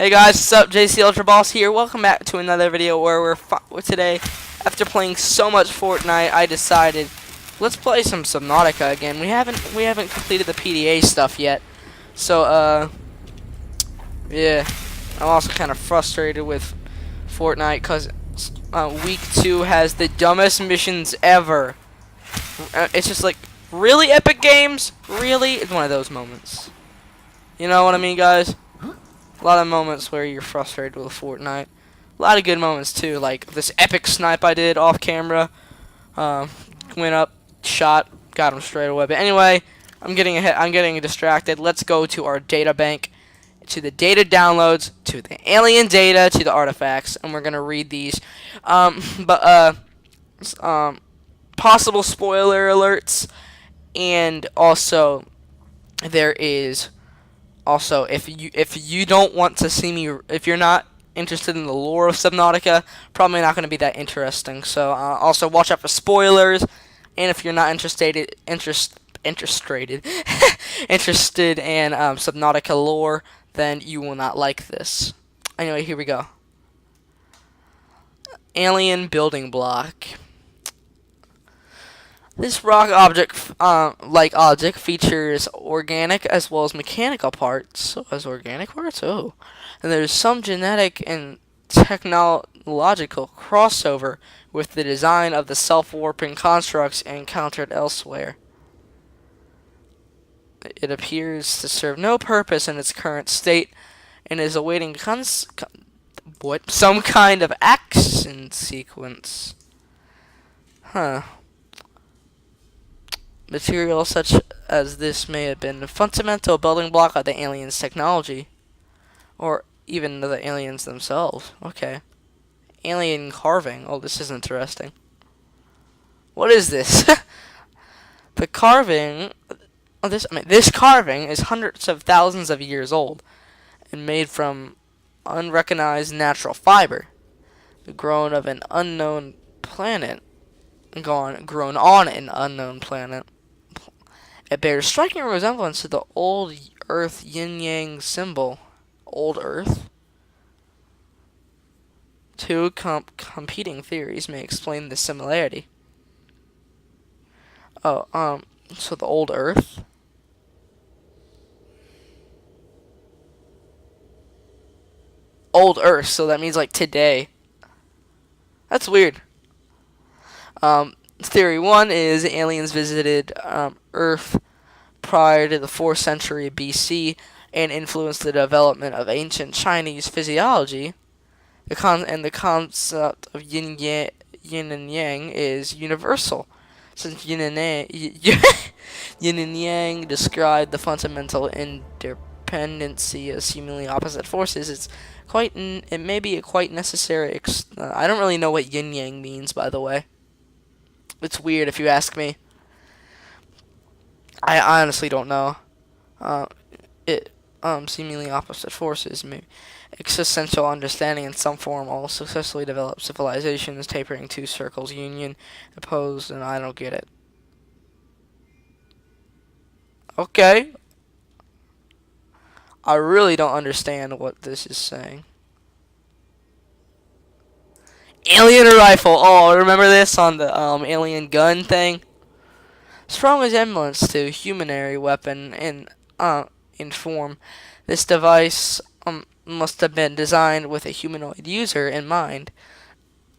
Hey guys, what's up? JC Ultra Boss here. Welcome back to another video where today, after playing so much Fortnite, I decided let's play some Subnautica again. We haven't completed the PDA stuff yet, so yeah. I'm also kind of frustrated with Fortnite because week 2 has the dumbest missions ever. It's just like, really, Epic Games? Really? It's one of those moments. You know what I mean, guys? A lot of moments where you're frustrated with Fortnite. A lot of good moments too, like this epic snipe I did off camera. Went up, shot, got him straight away. But anyway, I'm getting distracted. Let's go to our data bank, to the data downloads, to the alien data, to the artifacts, and we're gonna read these. Possible spoiler alerts, and also there is. Also, if you don't want to see me, if you're not interested in the lore of Subnautica, probably not going to be that interesting. So also watch out for spoilers, and if you're not interested in Subnautica lore, then you will not like this. Anyway, here we go. Alien building block. This rock object features organic as well as mechanical parts. So as organic parts, and there's some genetic and technological crossover with the design of the self-warping constructs encountered elsewhere. It appears to serve no purpose in its current state and is awaiting some kind of action sequence. Huh. Material such as this may have been a fundamental building block of the aliens' technology. Or even the aliens themselves. Okay. Alien carving. Oh, this is interesting. What is this? The carving... this carving is hundreds of thousands of years old and made from unrecognized natural fiber, grown on an unknown planet. Grown on an unknown planet. It bears striking resemblance to the old Earth yin-yang symbol. Old Earth? Two competing theories may explain the similarity. Oh, so the old Earth? Old Earth, so that means like today. That's weird. Theory 1 is aliens visited Earth prior to the 4th century BC and influenced the development of ancient Chinese physiology. The concept of yin and yang is universal, since yin and yang describe the fundamental interdependency of seemingly opposite forces. It may be a quite necessary. I don't really know what yin yang means, by the way. It's weird if you ask me. I honestly don't know. Seemingly opposite forces may existential understanding in some form. All successfully developed civilizations tapering two circles union opposed, and I don't get it. Okay. I really don't understand what this is saying. Alien rifle. Oh, remember this on the alien gun thing? Strong resemblance to a humanary weapon in form. This device must have been designed with a humanoid user in mind.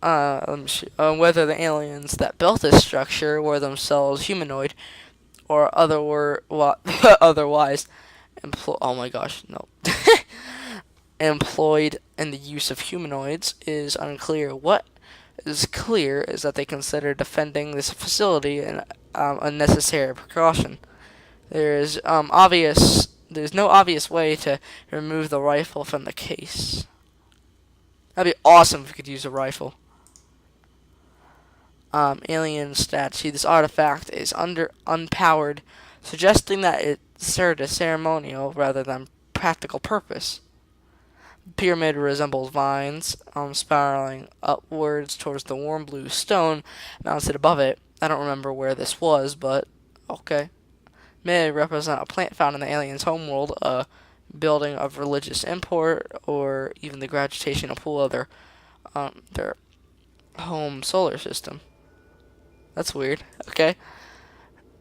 Whether the aliens that built this structure were themselves humanoid or otherwise oh my gosh, no. Employed in the use of humanoids is unclear. What is clear is that they consider defending this facility an unnecessary precaution. There's no obvious way to remove the rifle from the case. That'd be awesome if we could use a rifle. Alien statue. This artifact is unpowered, suggesting that it served a ceremonial rather than practical purpose. The pyramid resembles vines, spiraling upwards towards the warm blue stone mounted above it. I don't remember where this was, but okay. May represent a plant found in the alien's homeworld, building of religious import, or even the gravitational pull of their home solar system. That's weird. Okay.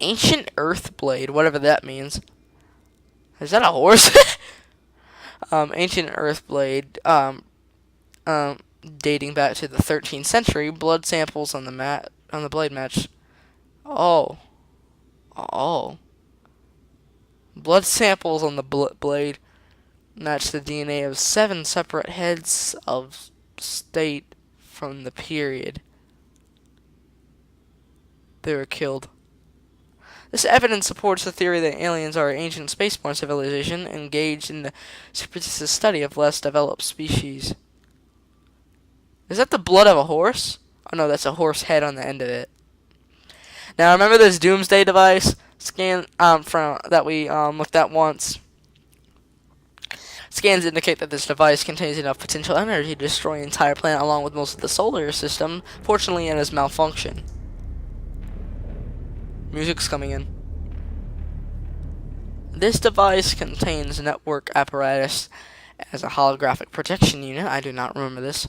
Ancient Earth Blade, whatever that means. Is that a horse? Ancient Earth Blade, dating back to the 13th century. Blood samples on the blade match. Oh. Blood samples on the blade match the DNA of 7 separate heads of state from the period they were killed. This evidence supports the theory that aliens are an ancient spaceborne civilization engaged in the superstitious study of less developed species. Is that the blood of a horse? Oh no, that's a horse head on the end of it. Now remember this doomsday device scan from that we looked at once. Scans indicate that this device contains enough potential energy to destroy an entire planet along with most of the solar system. Fortunately, it has malfunctioned. Music's coming in. This device contains network apparatus as a holographic projection unit. I do not remember this.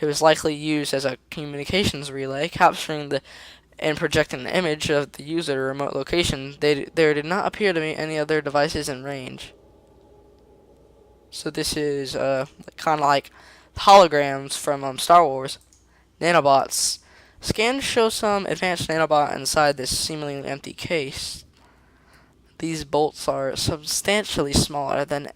It was likely used as a communications relay, capturing and projecting the image of the user at a remote location. There did not appear to be any other devices in range. So this is kind of like holograms from Star Wars. Nanobots. Scans show some advanced nanobot inside this seemingly empty case. These bolts are substantially smaller than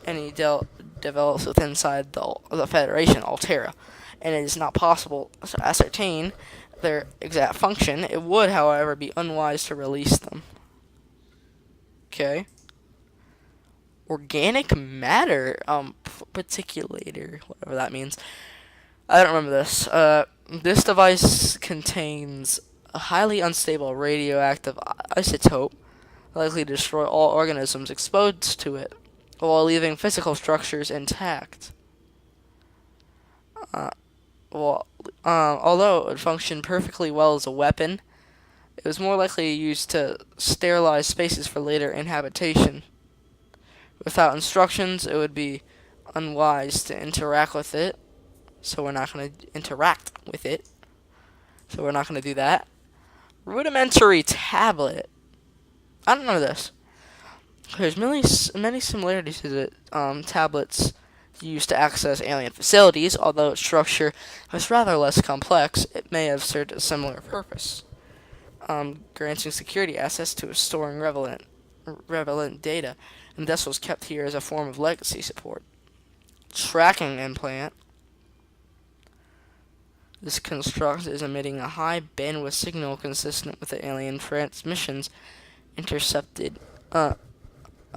any develops within inside the Federation, Altera, and it is not possible to ascertain their exact function. It would, however, be unwise to release them. Okay. Organic matter, particulator, whatever that means. I don't remember this. This device contains a highly unstable radioactive isotope, likely to destroy all organisms exposed to it, while leaving physical structures intact. Although it would function perfectly well as a weapon, it was more likely used to sterilize spaces for later inhabitation. Without instructions, it would be unwise to interact with it. So we're not going to interact with it. So we're not going to do that. Rudimentary tablet. I don't know this. There's many similarities to the tablets used to access alien facilities. Although its structure was rather less complex, it may have served a similar purpose, granting security access to storing relevant data, and thus was kept here as a form of legacy support. Tracking implant. This construct is emitting a high bandwidth signal consistent with the alien transmissions intercepted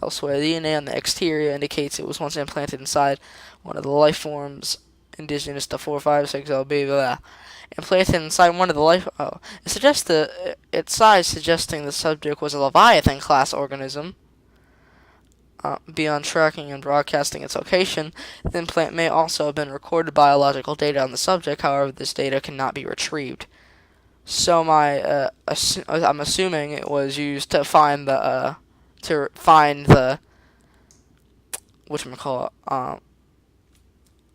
elsewhere. The DNA on the exterior indicates it was once implanted inside one of the life forms indigenous to 456LB. Blah. Implanted inside one of the life. It suggests its size, suggesting the subject was a Leviathan class organism. Beyond tracking and broadcasting its location, the implant may also have been recorded biological data on the subject. However, this data cannot be retrieved. So I'm assuming it was used to find the whatchamacallit,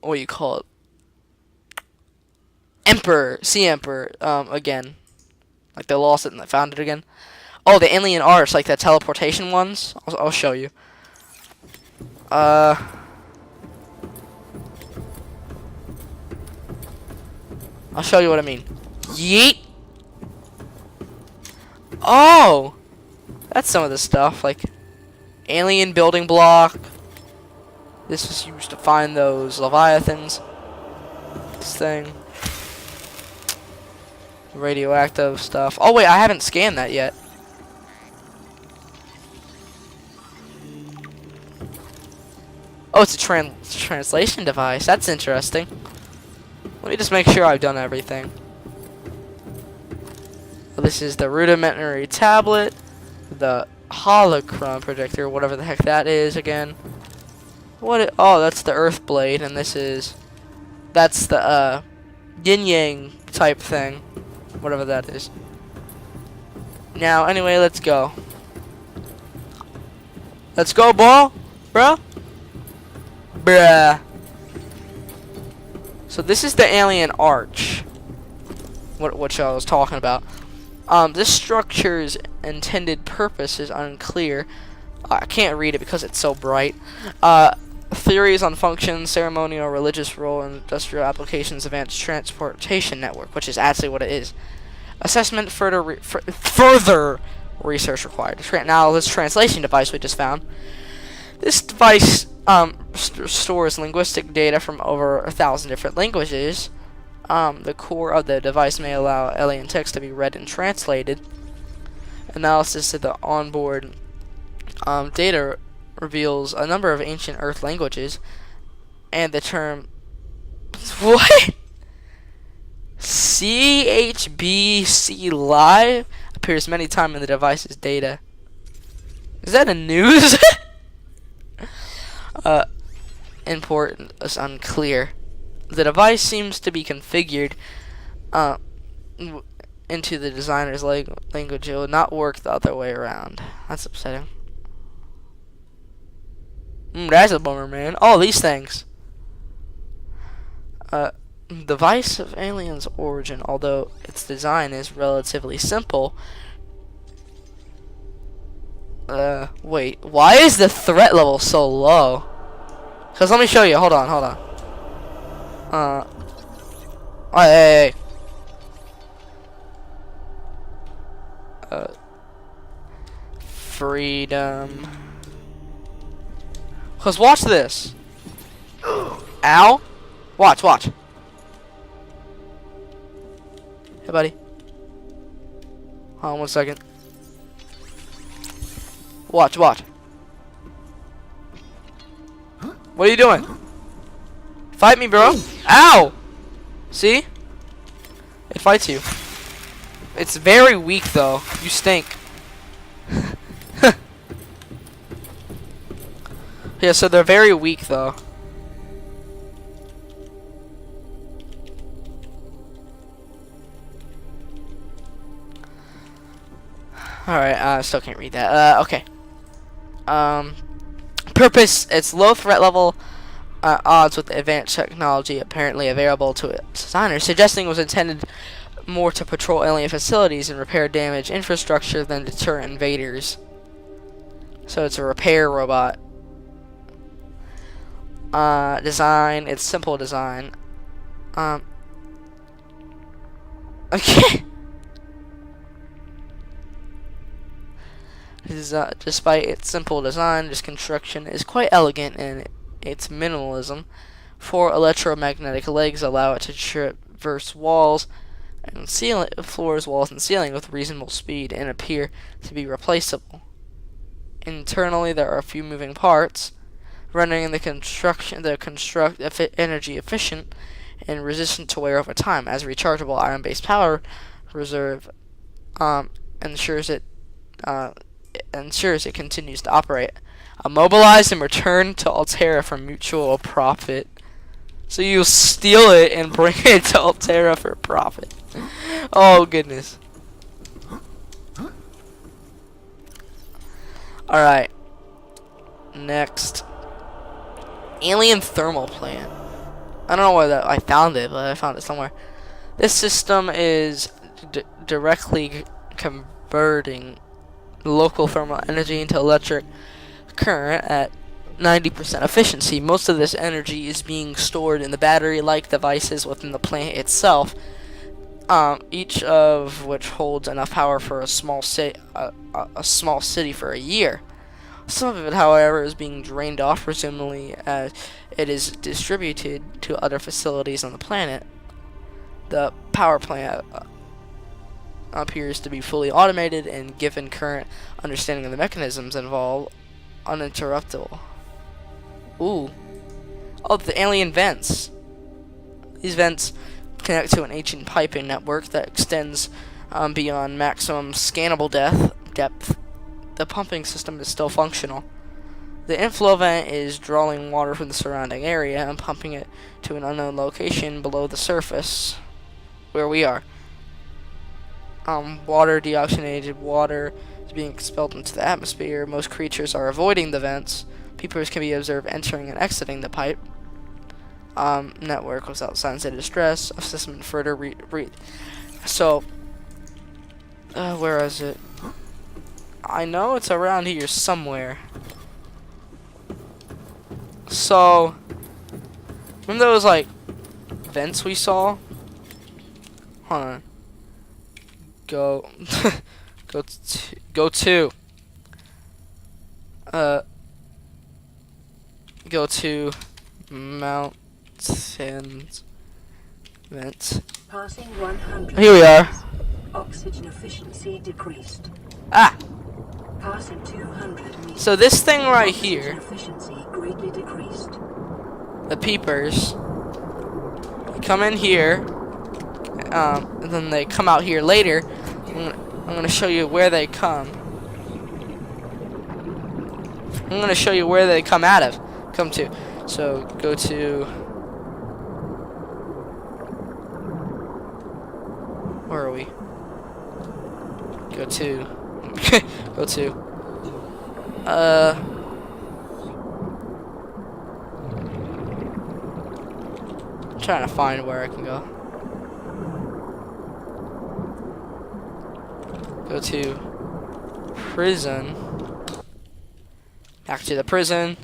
what do you call it? Sea Emperor, again. Like they lost it and they found it again. Oh, the alien arts, like the teleportation ones. I'll show you. I'll show you what I mean. Yeet! Oh! That's some of the stuff, like alien building block. This was used to find those Leviathans. This thing. Radioactive stuff. Oh wait, I haven't scanned that yet. Oh, it's a translation device. That's interesting. Let me just make sure I've done everything. Well, this is the rudimentary tablet, the holocron projector, whatever the heck that is again. Oh, that's the Earth Blade, and that's the yin yang type thing, whatever that is. Now, anyway, let's go. Let's go, ball. bro? Bruh. So this is the alien arch. What I was talking about. This structure's intended purpose is unclear. I can't read it because it's so bright. Theories on function, ceremonial, religious role, and industrial applications, advanced transportation network, which is actually what it is. Assessment, further research required. Now, this translation device we just found. This device stores linguistic data from over 1,000 different languages. The core of the device may allow alien text to be read and translated. Analysis of the onboard data reveals a number of ancient Earth languages, and the term what? CHBC Live appears many times in the device's data. Is that a news? Import is unclear. The device seems to be configured into the designer's language. It will not work the other way around. That's upsetting. That's a bummer, man. All these things. Device of alien's origin, although its design is relatively simple. Wait. Why is the threat level so low? Cause let me show you. Hold on. Oh, hey. Freedom. Cause watch this. Ow. Watch. Hey, buddy. Hold on 1 second. Watch. What are you doing? Fight me, bro. Ow! See? It fights you. It's very weak, though. You stink. Yeah, so they're very weak, though. Alright, I still can't read that. Okay. Purpose, it's low threat level, odds with advanced technology apparently available to its designer, suggesting it was intended more to patrol alien facilities and repair damaged infrastructure than deter invaders. So it's a repair robot. Design, it's simple design. Okay. Despite its simple design, this construction is quite elegant in its minimalism. 4 electromagnetic legs allow it to traverse walls and floors, walls, and ceiling with reasonable speed and appear to be replaceable. Internally, there are a few moving parts, rendering the construct energy efficient and resistant to wear over time, as rechargeable iron-based power reserve ensures it continues to operate. Immobilized and returned to Altera for mutual profit. So you steal it and bring it to Altera for profit. Oh goodness. Alright. Next. Alien thermal plant. I don't know where I found it, but I found it somewhere. This system is directly converting local thermal energy into electric current at 90% efficiency. Most of this energy is being stored in the battery-like devices within the plant itself, each of which holds enough power for a small city for a year. Some of it, however, is being drained off, presumably as it is distributed to other facilities on the planet. The power plant appears to be fully automated and, given current understanding of the mechanisms involved, uninterruptible. Ooh. Oh, the alien vents. These vents connect to an ancient piping network that extends beyond maximum scannable depth. The pumping system is still functional. The inflow vent is drawing water from the surrounding area and pumping it to an unknown location below the surface, where we are. Deoxygenated water is being expelled into the atmosphere. Most creatures are avoiding the vents. Peepers can be observed entering and exiting the pipe. Network without signs of distress. Assessment further read. So, where is it? I know it's around here somewhere. So, remember those like vents we saw? Hold on. Go to mountains vents. Passing 100. Here we are. Oxygen efficiency decreased. Ah. Passing 200 meters. So this thing right here, Efficiency greatly decreased. the peepers, come in here, and then they come out here later. I'm gonna show you where they come. I'm gonna show you where they come to. So go to. Where are we? Go to. Go to. I'm trying to find where I can go. Go to prison. Back to the prison.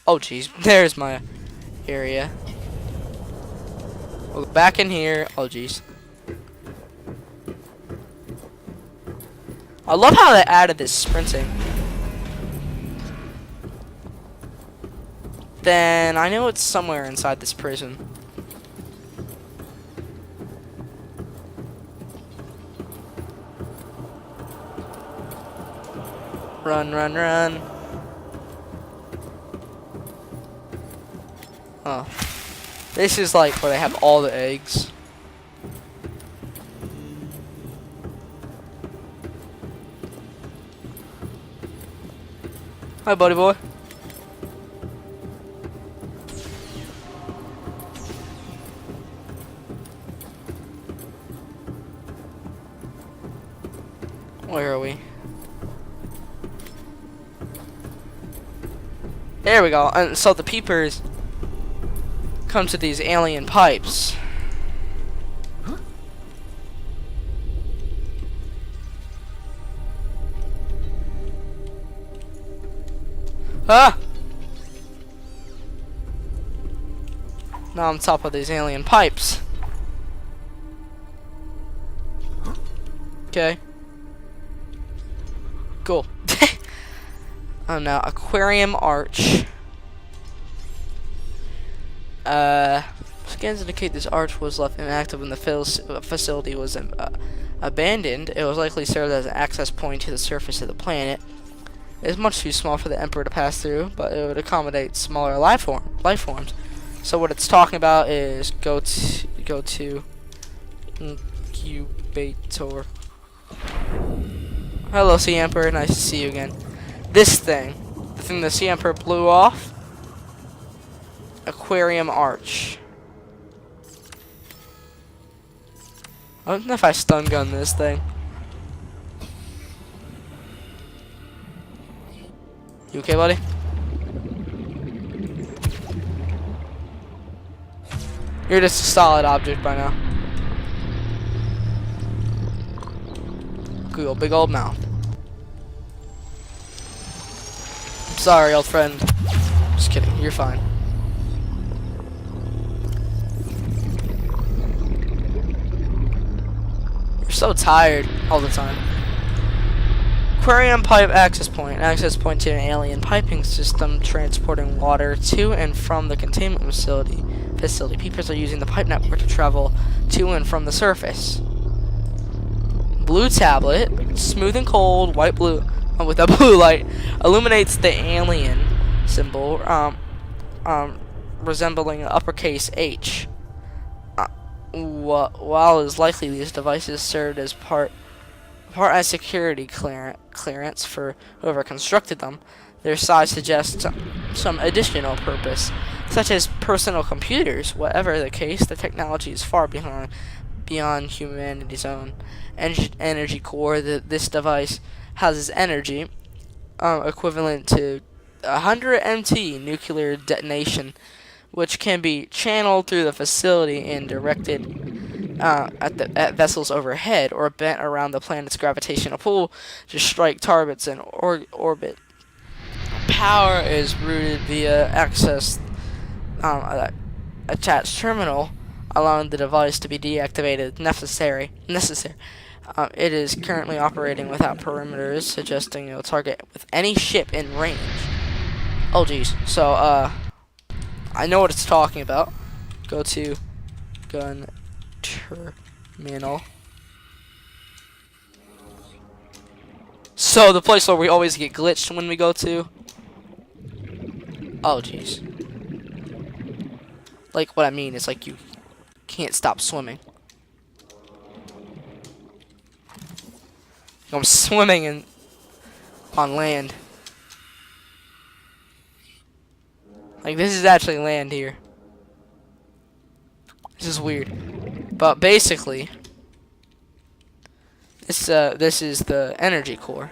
Oh jeez, there's my area. We'll go back in here. Oh jeez. I love how they added this sprinting. Then I know it's somewhere inside this prison. Run, run, run. Oh. This is like where they have all the eggs. Hi, buddy boy. Where are we? There we go. And so the peepers come to these alien pipes. Ah! Now I'm on top of these alien pipes. Okay. Cool. Oh, now aquarium arch. Scans indicate this arch was left inactive when the facility was abandoned. It was likely served as an access point to the surface of the planet. It is much too small for the Emperor to pass through, but it would accommodate smaller life forms. So what it's talking about is go to incubator. Hello, Sea Emperor. Nice to see you again. This thing, the thing the Sea Emperor blew off. Aquarium arch. I don't know if I stun gun this thing. You okay, buddy? You're just a solid object by now. Cool, big old mouth. Sorry, old friend. Just kidding, you're fine. You're so tired all the time. Aquarium pipe access point. Access point to an alien piping system transporting water to and from the containment facility. Peepers are using the pipe network to travel to and from the surface. Blue tablet, smooth and cold, white blue, with a blue light, illuminates the alien symbol, resembling an uppercase H. While it is likely these devices served as part as security clearance for whoever constructed them, their size suggests some additional purpose, such as personal computers. Whatever the case, the technology is far beyond humanity's own energy core. This device houses energy equivalent to 100 MT nuclear detonation, which can be channeled through the facility and directed at vessels overhead or bent around the planet's gravitational pull to strike targets in orbit. Power is routed via access attached terminal, allowing the device to be deactivated necessary. It is currently operating without perimeters, suggesting it will target with any ship in range. Oh geez. So I know what it's talking about. Go to gun terminal. So the place where we always get glitched when we go to. Oh jeez. Like what I mean is like you can't stop swimming. I'm swimming on land. Like this is actually land here. This is weird. But basically this is the energy core.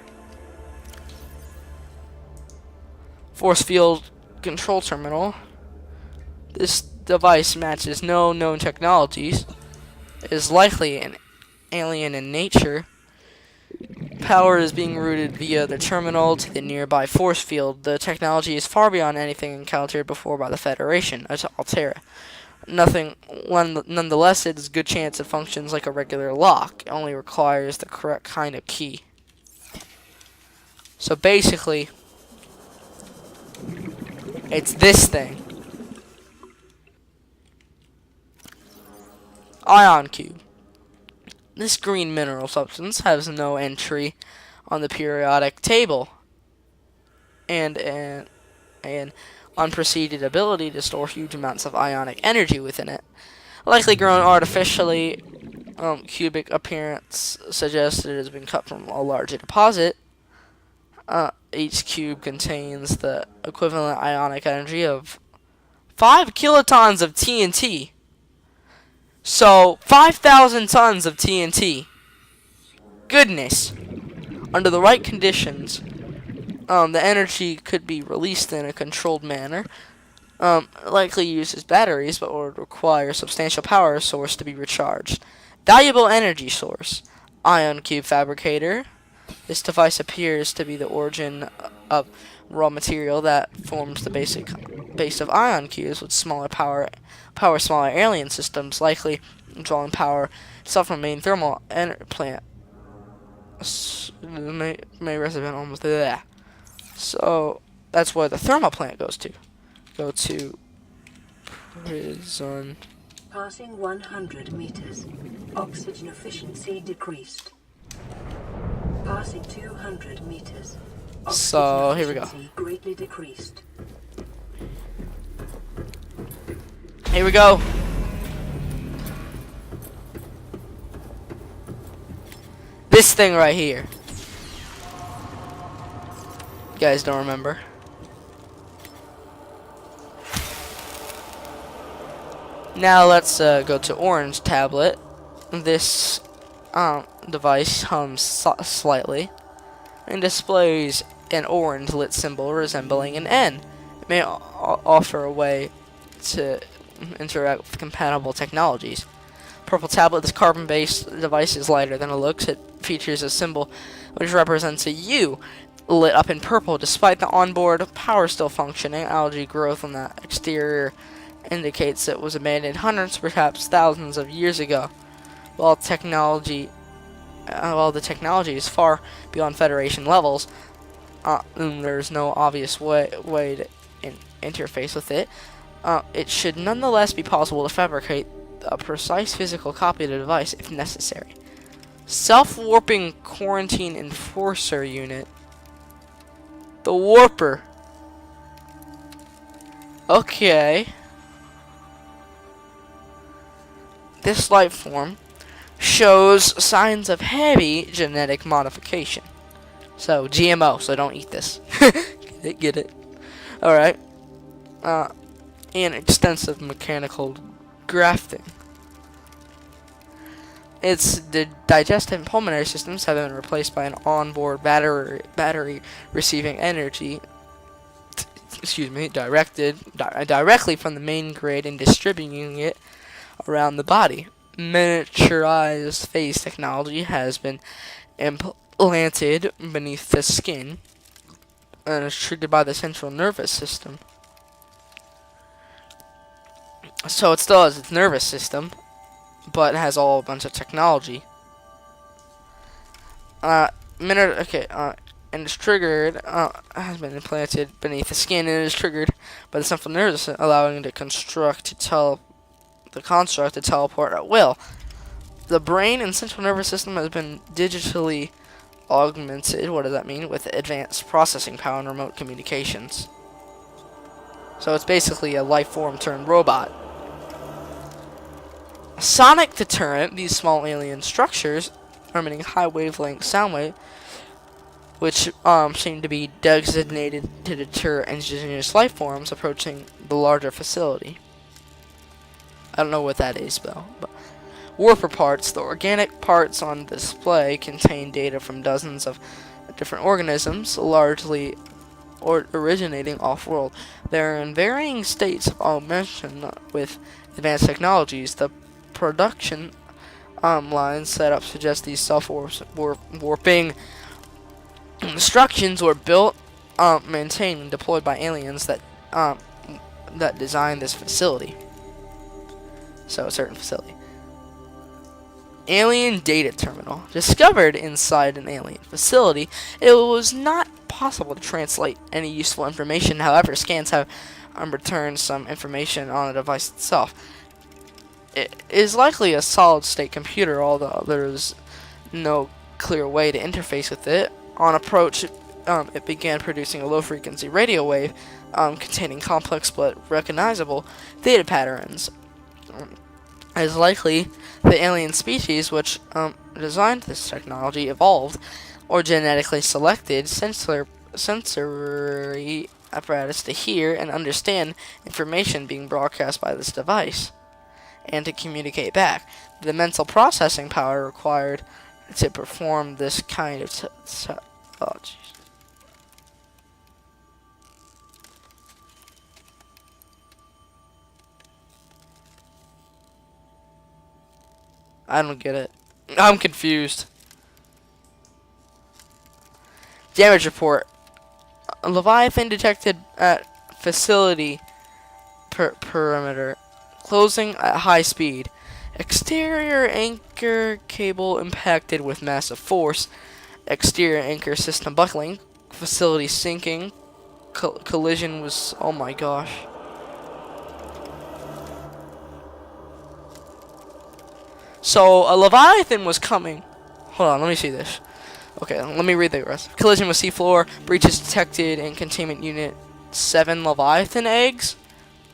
Force field control terminal. This device matches no known technologies. It is likely an alien in nature. Power is being routed via the terminal to the nearby force field. The technology is far beyond anything encountered before by the Federation, Altera. Nonetheless, it is a good chance it functions like a regular lock. It only requires the correct kind of key. So basically, it's this thing. Ion cube. This green mineral substance has no entry on the periodic table and an unpreceded ability to store huge amounts of ionic energy within it. Likely grown artificially, cubic appearance suggests it has been cut from a larger deposit. Each cube contains the equivalent ionic energy of 5 kilotons of TNT. So, 5,000 tons of TNT. Goodness. Under the right conditions, the energy could be released in a controlled manner. Likely uses batteries, but would require a substantial power source to be recharged. Valuable energy source. Ion cube fabricator. This device appears to be the origin of raw material that forms the base of ion cubes with smaller power smaller alien systems, likely drawing power itself from a main thermal plant. May resident almost there. So that's where the thermal plant goes to. Go to prison. Passing 100 meters. Oxygen efficiency decreased. Passing 200 meters. So here we go. Greatly decreased. Here we go. This thing right here. You guys don't remember? Now let's go to orange tablet. This device hums slightly and displays an orange lit symbol resembling an N. It may offer a way to interact with compatible technologies. Purple tablet, this carbon-based device is lighter than it looks. It features a symbol which represents a U lit up in purple. Despite the onboard power still functioning, algae growth on the exterior indicates it was abandoned hundreds, perhaps thousands of years ago. While the technology is far beyond Federation levels, there's no obvious way to interface with it. It should nonetheless be possible to fabricate a precise physical copy of the device if necessary. Self-warping quarantine enforcer unit. The warper. Okay. This life form shows signs of heavy genetic modification. So, GMO, so don't eat this. Get it? Alright. And extensive mechanical grafting. Its digestive and pulmonary systems have been replaced by an onboard battery receiving energy directly from the main grid and distributing it around the body. Miniaturized phase technology has been implanted beneath the skin and is triggered by the central nervous system. So it still has its nervous system, but it has a bunch of technology. And it's triggered, has been implanted beneath the skin and is triggered by the central nervous system, allowing it to construct to teleport at will. The brain and central nervous system has been digitally augmented. What does that mean? With advanced processing power and remote communications. So it's basically a life form turned robot. Sonic deterrent, these small alien structures emitting high wavelength sound wave, which seem to be designated to deter indigenous life forms approaching the larger facility. I don't know what that is though. But Warper parts, the organic parts on display, contain data from dozens of different organisms, largely originating off-world. They're in varying states of augmentation with advanced technologies. The production line setup suggests these self-warping instructions were built, maintained, and deployed by aliens that designed this facility. So a certain facility. Alien data terminal. Discovered inside an alien facility, it was not possible to translate any useful information. However, scans have returned some information on the device itself. It is likely a solid-state computer, although there is no clear way to interface with it. On approach, it began producing a low-frequency radio wave containing complex but recognizable data patterns. As likely, the alien species which designed this technology evolved or genetically selected sensory apparatus to hear and understand information being broadcast by this device and to communicate back. The mental processing power required to perform this kind of oh, jeez. I don't get it. I'm confused. Damage report. A Leviathan detected at facility perimeter. Closing at high speed. Exterior anchor cable impacted with massive force. Exterior anchor system buckling. Facility sinking. Collision was... oh my gosh. So, a Leviathan was coming. Hold on, let me see this. Okay, let me read the rest. Collision with seafloor. Breaches detected in containment unit. 7 Leviathan eggs.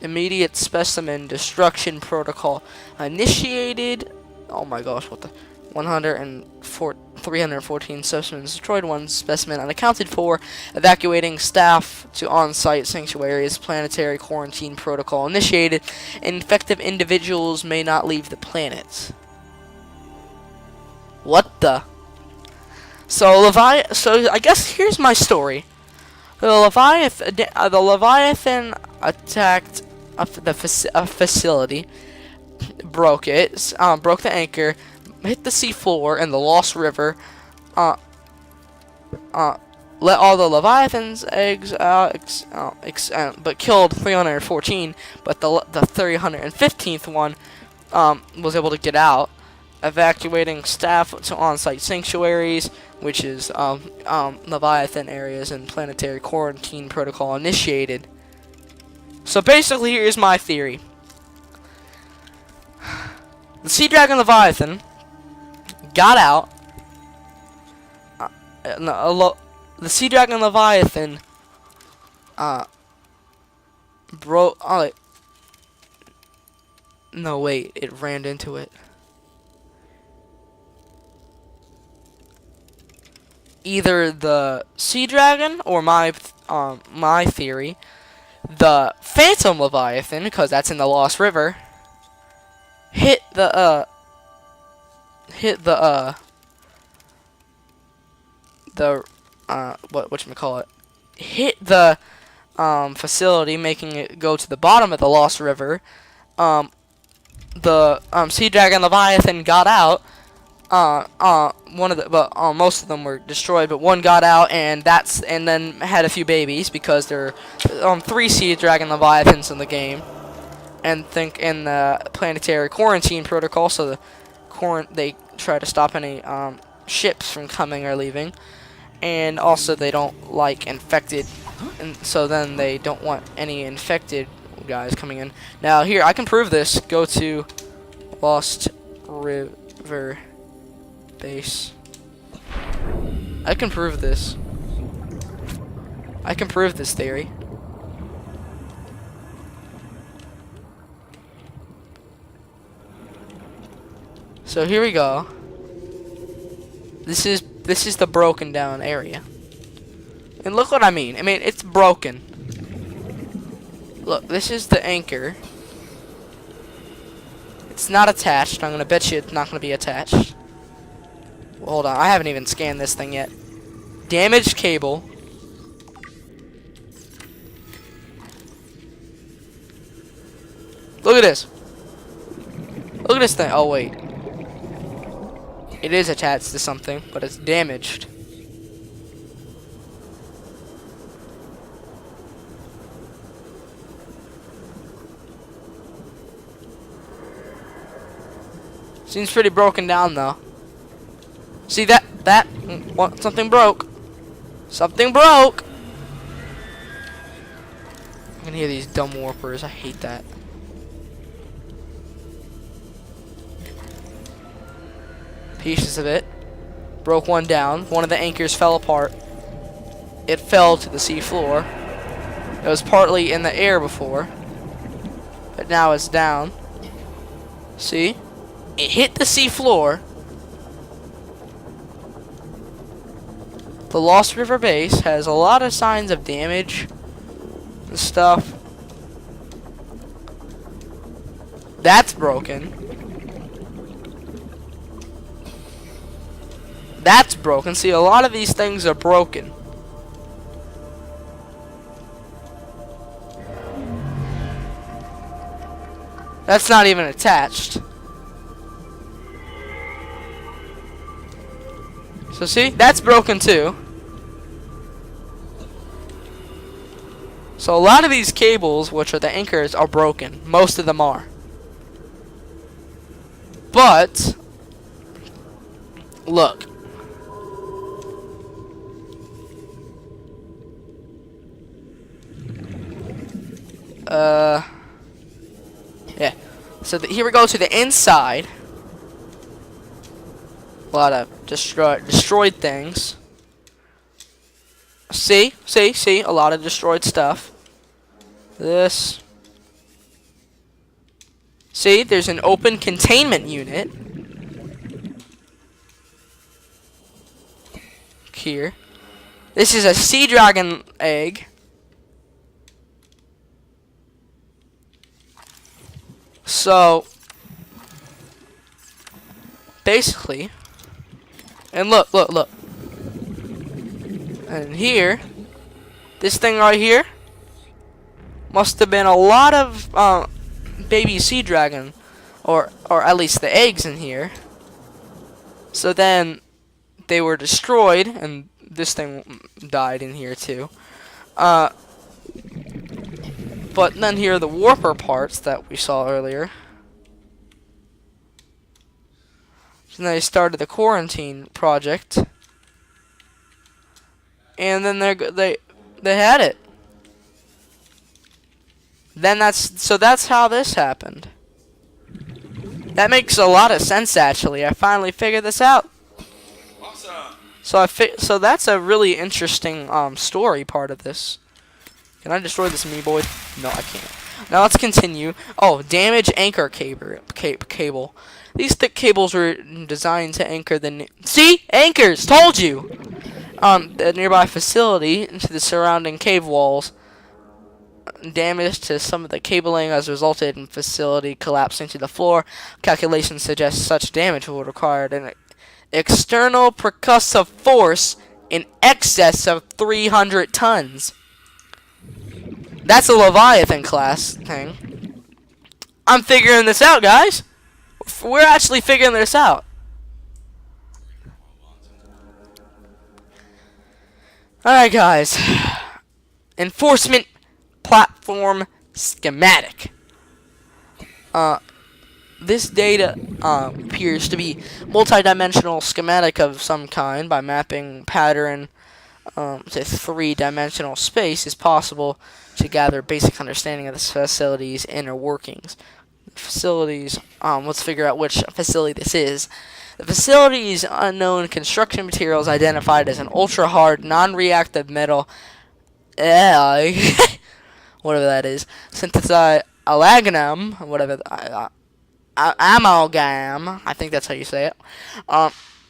Immediate specimen destruction protocol initiated. Oh my gosh, what the... 314 specimens destroyed, 1 specimen unaccounted for. Evacuating staff to on-site sanctuaries. Planetary quarantine protocol initiated. Infected individuals may not leave the planet. What the? So I guess here's my story. The Leviathan attacked a facility, broke it, broke the anchor, hit the seafloor in the Lost River, let all the Leviathan's eggs out, but killed 314. But the 315th one was able to get out. Evacuating staff to on-site sanctuaries, which is Leviathan areas, and planetary quarantine protocol initiated. So basically, here's my theory. The Sea Dragon Leviathan got out. The Sea Dragon Leviathan broke... no, wait, it ran into it. Either the Sea Dragon or my theory, the Phantom Leviathan, because that's in the Lost River, hit the facility, making it go to the bottom of the Lost River. The Sea Dragon Leviathan got out. Most of them were destroyed, but one got out, and then had a few babies because there are 3 Sea Dragon Leviathans in the game, and think in the planetary quarantine protocol, so they try to stop any ships from coming or leaving, and also they don't like infected, and so then they don't want any infected guys coming in. Now here, I can prove this. Go to Lost River base. I can prove this. I can prove this theory. So here we go. This is the broken down area. And look what I mean. I mean, it's broken. Look, this is the anchor. It's not attached. I'm gonna bet you it's not gonna be attached. Well, hold on, I haven't even scanned this thing yet. Damaged cable. Look at this. Look at this thing. Oh, wait. It is attached to something, but it's damaged. Seems pretty broken down, though. See that? Something broke. Something broke! I can hear these dumb warpers. I hate that. Pieces of it. Broke one down. One of the anchors fell apart. It fell to the sea floor. It was partly in the air before, but now it's down. See? It hit the sea floor. The Lost River base has a lot of signs of damage and stuff. That's broken. That's broken. See, a lot of these things are broken. That's not even attached. So see, that's broken too. So a lot of these cables, which are the anchors, are broken. Most of them are. But look. Yeah. So here we go to the inside. A lot of destroyed things. See? A lot of destroyed stuff. This. See? There's an open containment unit. Here. This is a sea dragon egg. So, basically, and look. And here, this thing right here, must have been a lot of baby sea dragon, or at least the eggs in here. So then, they were destroyed, and this thing died in here too. But then here are the warper parts that we saw earlier. So they started the quarantine project, and then they had it. Then that's how this happened. That makes a lot of sense, actually. I finally figured this out. Awesome. So that's a really interesting story part of this. Can I destroy this amoeboid? No, I can't. Now let's continue. Oh, damaged anchor cable. These thick cables were designed to anchor the... See? Anchors! Told you! The nearby facility into the surrounding cave walls. Damage to some of the cabling has resulted in facility collapsing to the floor. Calculations suggest such damage would require an external percussive force in excess of 300 tons. That's a Leviathan class thing. I'm figuring this out, guys. We're actually figuring this out. Alright, guys. Enforcement platform schematic. This data appears to be multi-dimensional schematic of some kind. By mapping pattern to three-dimensional space is possible to gather basic understanding of this facility's inner workings. Facilities, let's figure out which facility this is. The facility's unknown construction materials identified as an ultra-hard, non-reactive metal, whatever that is, synthesized amalgam, whatever, amalgam, I think that's how you say it,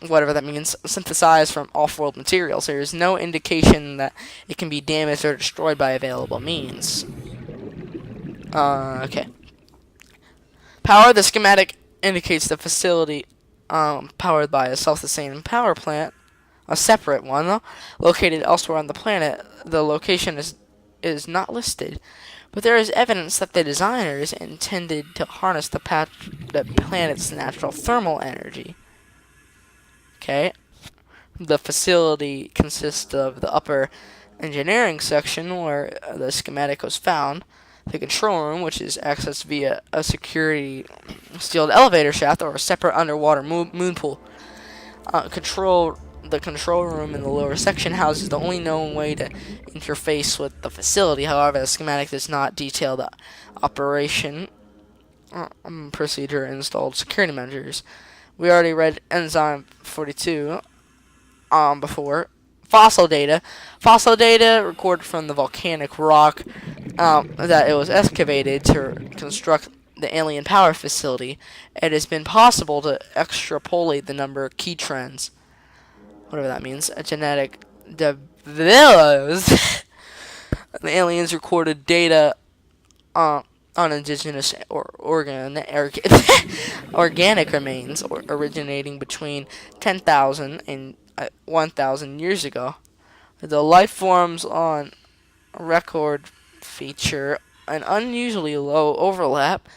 whatever that means, synthesized from off-world materials. There is no indication that it can be damaged or destroyed by available means. Okay. Power. The schematic indicates the facility powered by a self-sustaining power plant, a separate one, though, located elsewhere on the planet. The location is not listed, but there is evidence that the designers intended to harness the planet's natural thermal energy. Okay. The facility consists of the upper engineering section where the schematic was found, the control room, which is accessed via a security sealed elevator shaft or a separate underwater moon pool. The control room in the lower section houses the only known way to interface with the facility. However, the schematic does not detail the operation procedure and installed security measures. We already read Enzyme 42 before. Fossil data. Fossil data recorded from the volcanic rock that it was excavated to construct the alien power facility. It has been possible to extrapolate the number of key trends, whatever that means, a genetic develops. The aliens recorded data on indigenous organic remains originating between 10,000 and 1,000 years ago. The life forms on record feature an unusually low overlap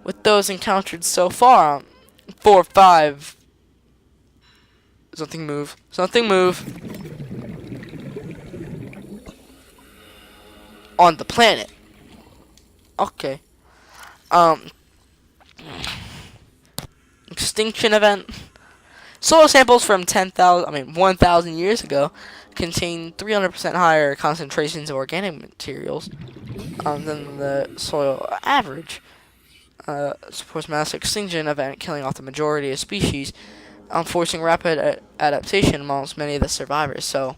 with those encountered so far. 4 or 5. Something move. Something move. On the planet. Okay. Extinction event. Soil samples from 1,000 years ago contain 300% higher concentrations of organic materials than the soil average. Supports mass extinction event killing off the majority of species, forcing rapid adaptation amongst many of the survivors. So,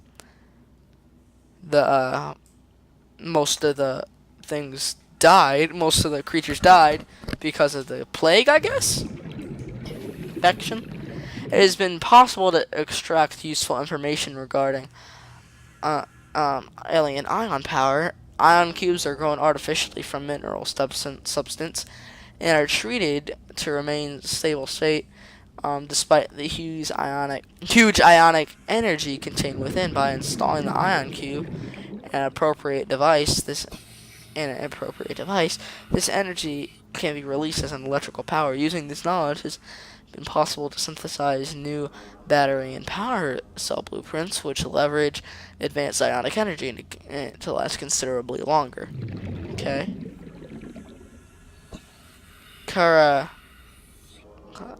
most of the things died. Most of the creatures died because of the plague, I guess. Infection. It has been possible to extract useful information regarding alien ion power. Ion cubes are grown artificially from mineral substance and are treated to remain stable state despite the huge ionic energy contained within. By installing the ion cube in an appropriate device, this energy can be released as an electrical power. Using this knowledge has been possible to synthesize new battery and power cell blueprints, which leverage advanced ionic energy to last considerably longer. Okay.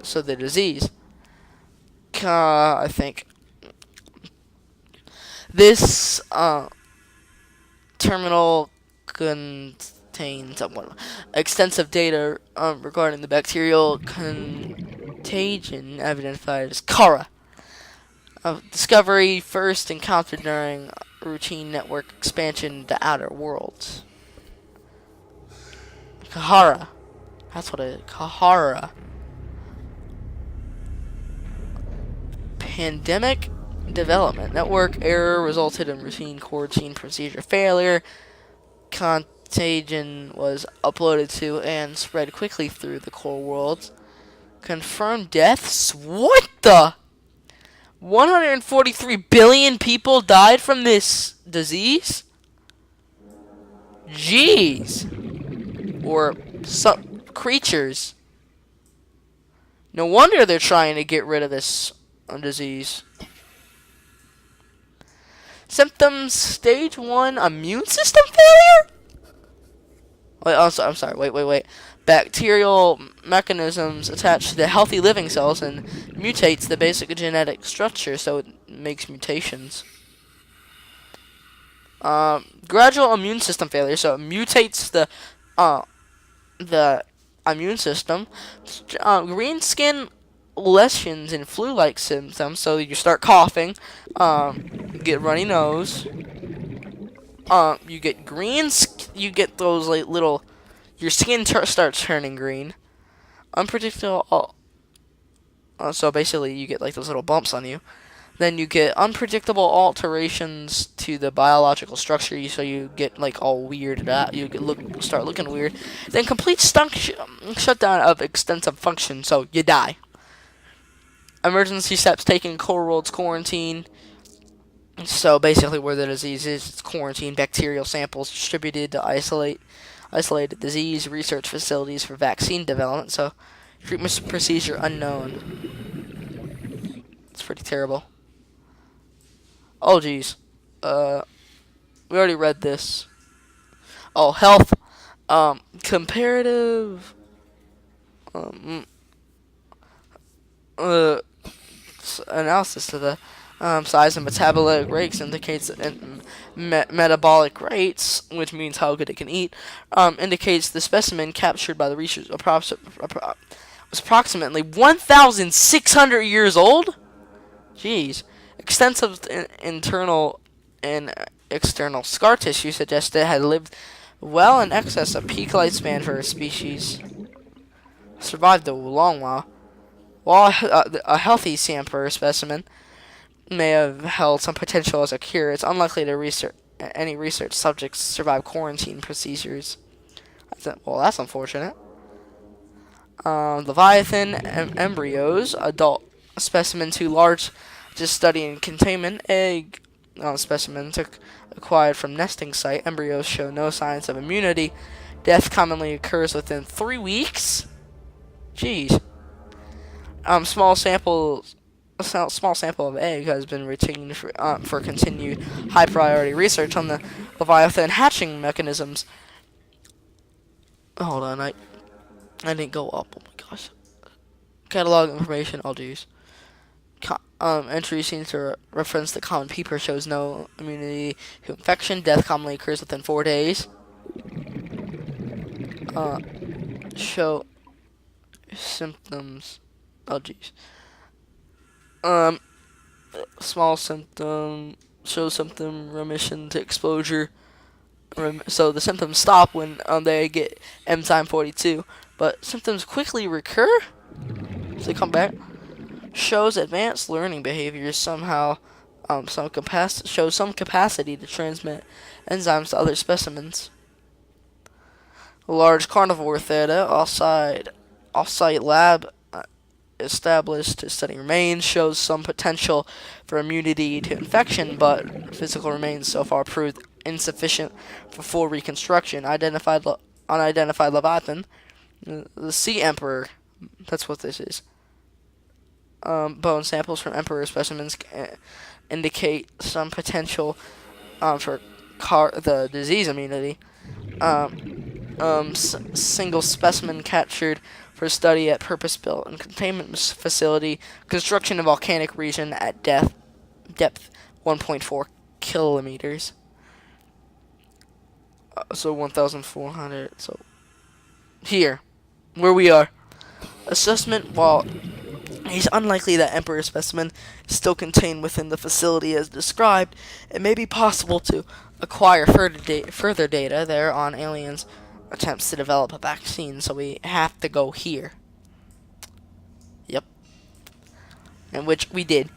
So the disease. I think this terminal contains extensive data regarding the bacterial contagion identified as Kara. Discovery first encountered during routine network expansion to outer worlds. Kahara. That's what it is. Kahara. Pandemic development. Network error resulted in routine quarantine procedure failure. Contagion was uploaded to and spread quickly through the core worlds. Confirmed deaths? What the? 143 billion people died from this disease? Jeez. Or some creatures. No wonder they're trying to get rid of this disease. Symptoms: stage 1 immune system failure? Wait, I'm sorry. Wait. Bacterial mechanisms attach to the healthy living cells and mutates the basic genetic structure, so it makes mutations. Gradual immune system failure, so it mutates the immune system. Green skin lesions and flu-like symptoms, so you start coughing, get runny nose, you get you get those like little, your skin starts turning green. Unpredictable, so basically you get like those little bumps on you. Then you get unpredictable alterations to the biological structure, so you get like all weirded out. You start looking weird. Then complete shutdown of extensive function, so you die. Emergency steps taken: Core World's quarantine. So basically, where the disease is, it's quarantine. Bacterial samples distributed to isolated disease. Research facilities for vaccine development. So treatment procedure unknown. It's pretty terrible. Oh geez, we already read this. Oh, health, comparative, analysis of the size and metabolic rates indicates metabolic rates, which means how good it can eat, indicates the specimen captured by the research was approximately 1,600 years old. Jeez. Extensive internal and external scar tissue suggests it had lived well in excess of peak lifespan for a species. Survived a long while. While a healthy sample specimen may have held some potential as a cure, it's unlikely to any research subjects survive quarantine procedures. Well, that's unfortunate. Leviathan embryos, adult specimen too large to study in containment. Egg specimen acquired from nesting site. Embryos show no signs of immunity. Death commonly occurs within 3 weeks. Jeez. Small sample of egg has been retained for continued high priority research on the Leviathan hatching mechanisms. Hold on, I didn't go up. Oh my gosh. Catalog information. Oh geez. Entry seems to reference the common peeper, shows no immunity to infection. Death commonly occurs within 4 days. Show symptoms. Oh jeez. Small symptom, show symptom remission to exposure. So the symptoms stop when they get enzyme 42, but symptoms quickly recur. So they come back. Shows advanced learning behaviors somehow. Shows some capacity to transmit enzymes to other specimens. A large carnivore theta off-site lab established to study remains, shows some potential for immunity to infection, but physical remains so far proved insufficient for full reconstruction. Unidentified Leviathan, the Sea Emperor. That's what this is. Bone samples from emperor specimens indicate some potential for the disease immunity. Single specimen captured for study at purpose-built and containment facility. Construction of volcanic region at depth 1.4 kilometers. So 1,400. So here, where we are. Assessment: while it's unlikely that emperor specimen is still contained within the facility as described, it may be possible to acquire further data there on aliens' attempts to develop a vaccine, so we have to go here. Yep. And which we did.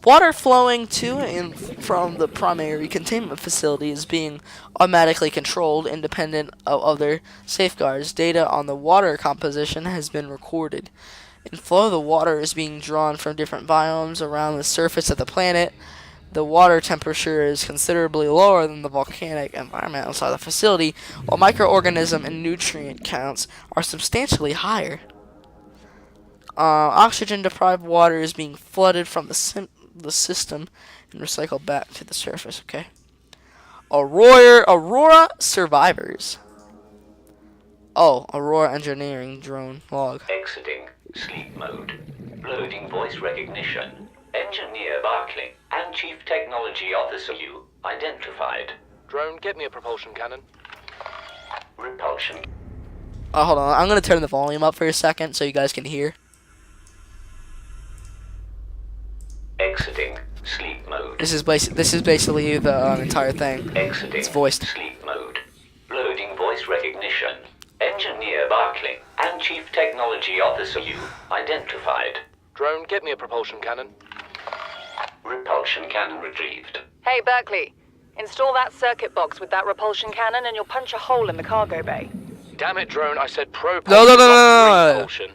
Water flowing to and from the primary containment facility is being automatically controlled, independent of other safeguards. Data on the water composition has been recorded. In flow, the water is being drawn from different biomes around the surface of the planet. The water temperature is considerably lower than the volcanic environment outside the facility, while microorganism and nutrient counts are substantially higher. Oxygen-deprived water is being flooded from the system and recycled back to the surface. Okay. Aurora survivors. Oh, Aurora engineering drone log. Exiting sleep mode. Loading voice recognition. Engineer Barclay and Chief Technology Officer you identified. Drone, get me a propulsion cannon. Repulsion. Oh, hold on. I'm gonna turn the volume up for a second so you guys can hear. Exiting sleep mode. This is basically the entire thing. Exiting It's voiced. sleep mode. Loading voice recognition. Engineer Barclay and Chief Technology Officer you identified. Drone, get me a propulsion cannon. Repulsion cannon retrieved. Hey, Berkeley. Install that circuit box with that repulsion cannon and you'll punch a hole in the cargo bay. Damn it, Drone, I said propulsion, No. not repulsion.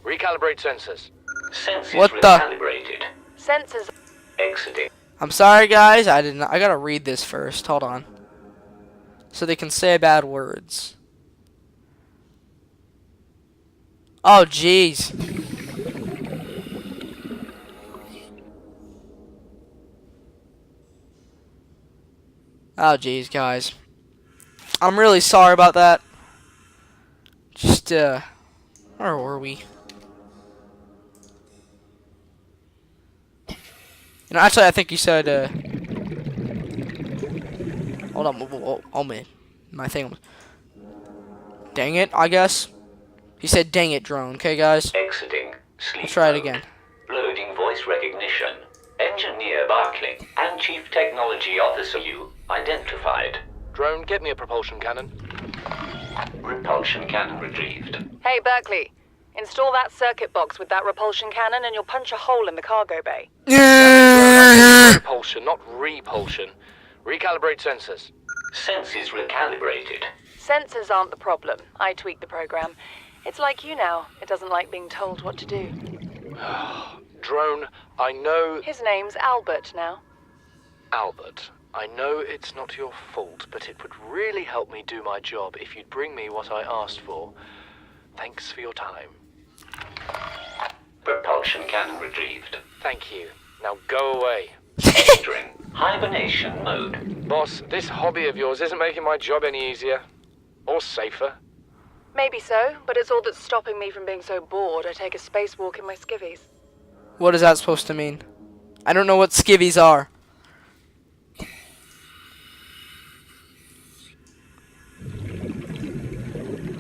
Recalibrate sensors. Sensors What the- recalibrated. Sensors. Exiting. I'm sorry, guys. I gotta read this first. Hold on. So they can say bad words. Oh, jeez. Oh, jeez, guys. I'm really sorry about that. Just, where were we? You know, actually, I think you said, hold on, oh man, my thing was, dang it, I guess. He said, dang it, drone, okay, guys? Exiting sleep Let's try it mode. again. Loading voice recognition. Engineer Barclay and Chief Technology Officer you identified. Drone, get me a propulsion cannon. Repulsion cannon retrieved. Hey, Berkeley. Install that circuit box with that repulsion cannon and you'll punch a hole in the cargo bay. Propulsion, not repulsion. Recalibrate sensors. Sensors recalibrated. Sensors aren't the problem. I tweaked the program. It's like you now. It doesn't like being told what to do. Drone, I know... His name's Albert now. Albert, I know it's not your fault, but it would really help me do my job if you'd bring me what I asked for. Thanks for your time. Propulsion cannon retrieved. Thank you. Now go away. Entering hibernation mode. Boss, this hobby of yours isn't making my job any easier. Or safer. Maybe so, but it's all that's stopping me from being so bored I take a spacewalk in my skivvies. What is that supposed to mean? I don't know what skivvies are.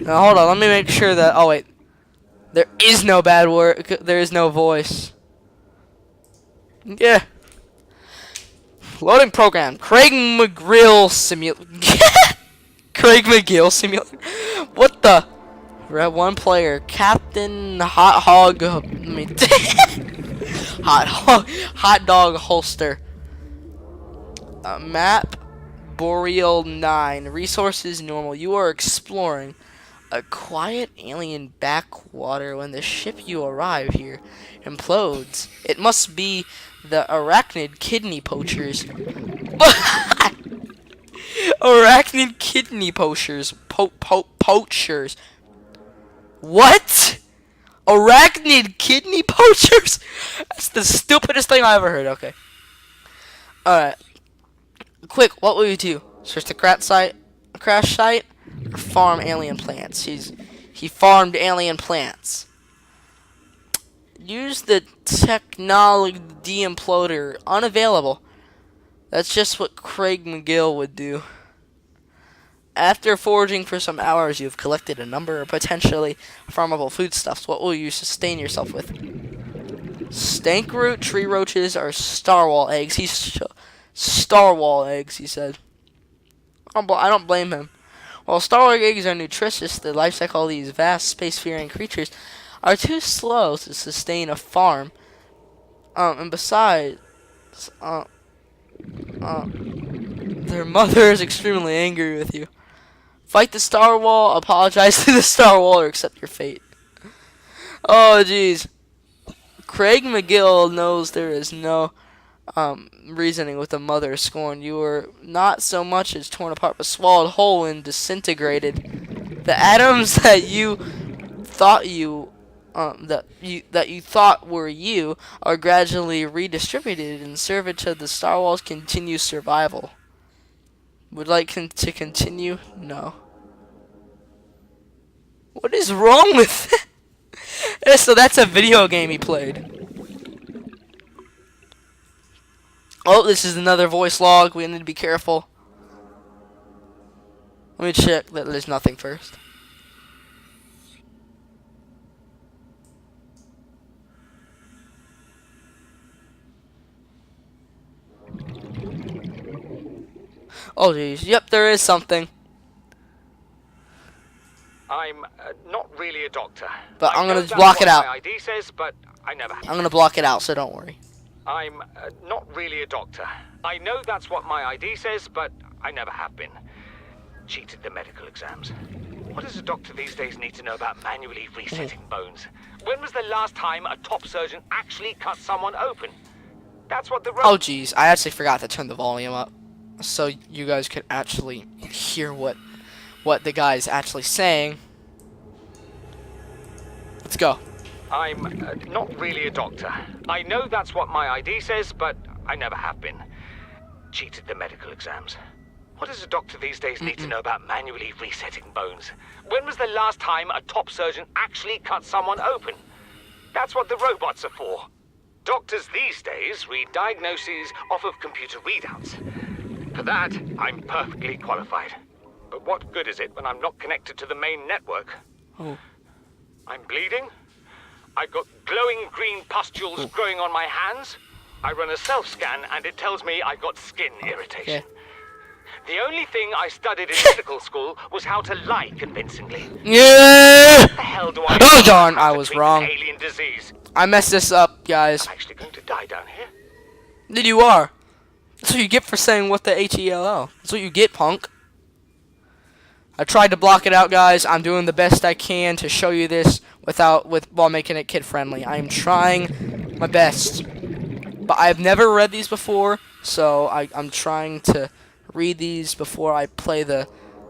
Now hold on, let me make sure that. Oh wait, there is no bad word. There is no voice. Yeah. Loading program. Craig McGrill simulator. Craig McGill simulator. What the? Red one player. Captain Hot Hog. Hot dog holster. Map Boreal 9. Resources normal. You are exploring a quiet alien backwater when the ship you arrive here implodes. It must be the arachnid kidney poachers. Arachnid kidney poachers. Poachers. What? Arachnid kidney poachers? That's the stupidest thing I ever heard. Okay. Alright. Quick, what will you do? Search the crash site? Or farm alien plants? He farmed alien plants. Use the technology de-imploder. Unavailable. That's just what Craig McGill would do. After foraging for some hours, you've collected a number of potentially farmable foodstuffs. What will you sustain yourself with? Stank root, tree roaches, or starwall eggs. Starwall eggs, he said. I don't blame him. While starwall eggs are nutritious, the life cycle of these vast space-faring creatures are too slow to sustain a farm. And besides, their mother is extremely angry with you. Fight the Starwall, apologize to the Starwall, or accept your fate. Oh, jeez. Craig McGill knows there is no reasoning with a mother scorn. You were not so much as torn apart, but swallowed whole and disintegrated. The atoms that you thought that you thought were you are gradually redistributed in service of the Star Wars' continued survival. Would like to continue? No. What is wrong with it? Yeah, so that's a video game he played. Oh, this is another voice log. We need to be careful. Let me check that there's nothing first. Oh, geez. Yep, there is something. I'm not really a doctor. But I'm know going to that's block it what out. My ID says, but I never have. I'm going to block it out, so don't worry. I'm not really a doctor. I know that's what my ID says, but I never have been. Cheated the medical exams. What does a doctor these days need to know about manually resetting bones? When was the last time a top surgeon actually cut someone open? That's what the... Oh, geez. I actually forgot to turn the volume up so you guys could actually hear what the guy's actually saying. Let's go. I'm not really a doctor. I know that's what my ID says, but I never have been. Cheated the medical exams. What does a doctor these days need to know about manually resetting bones? When was the last time a top surgeon actually cut someone open? That's what the robots are for. Doctors these days read diagnoses off of computer readouts. For that, I'm perfectly qualified. But what good is it when I'm not connected to the main network? Oh. I'm bleeding. I've got glowing green pustules growing on my hands. I run a self-scan and it tells me I've got skin irritation. Okay. The only thing I studied in medical school was how to lie convincingly. Yeah! What the hell do I Oh, know darn, how I to was treat wrong. an alien disease? I messed this up, guys. I'm actually going to die down here. Then you are. That's what you get for saying what the H-E-L-L. That's what you get, punk. I tried to block it out, guys. I'm doing the best I can to show you this while making it kid-friendly. I am trying my best. But I've never read these before, so I'm trying to read these before I play the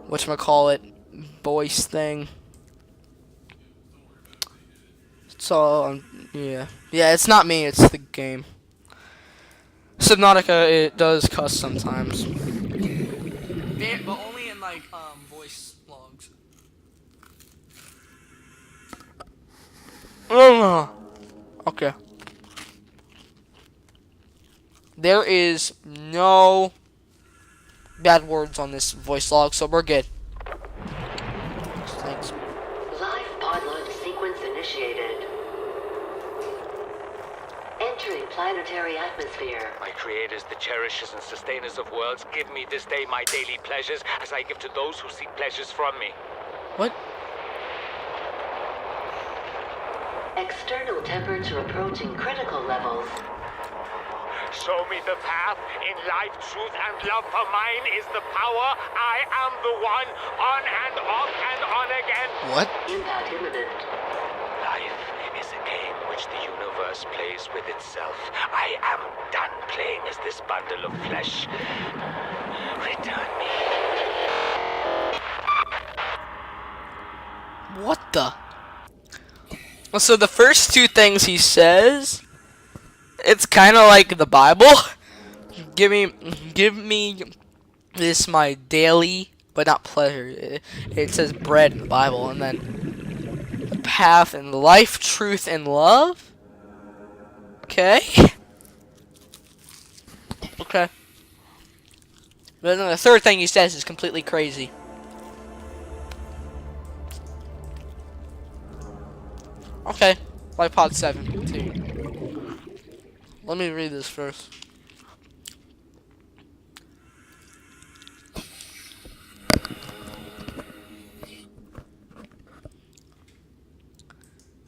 whatchamacallit voice thing. So, yeah. Yeah, it's not me, it's the game. Subnautica, it does cuss sometimes. But only in, like, voice logs. Okay. There is no bad words on this voice log, so we're good. Thanks. Live pod launch sequence initiated. Entering planetary atmosphere. My creators, the cherishers and sustainers of worlds, give me this day my daily pleasures as I give to those who seek pleasures from me. What? External temperature approaching critical levels. Show me the path. In life, truth, and love for mine is the power. I am the one. On and off and on again. What? Impact imminent. Life is a game which the universe plays with itself. I am done playing as this bundle of flesh. Return me. What the? So the first two things he says, it's kind of like the Bible. Give me this my daily, but not pleasure. It says bread in the Bible, and then the path and life, truth, and love. Okay. Okay. But then the third thing he says is completely crazy. Okay, Pod 17. Let me read this first. Okay.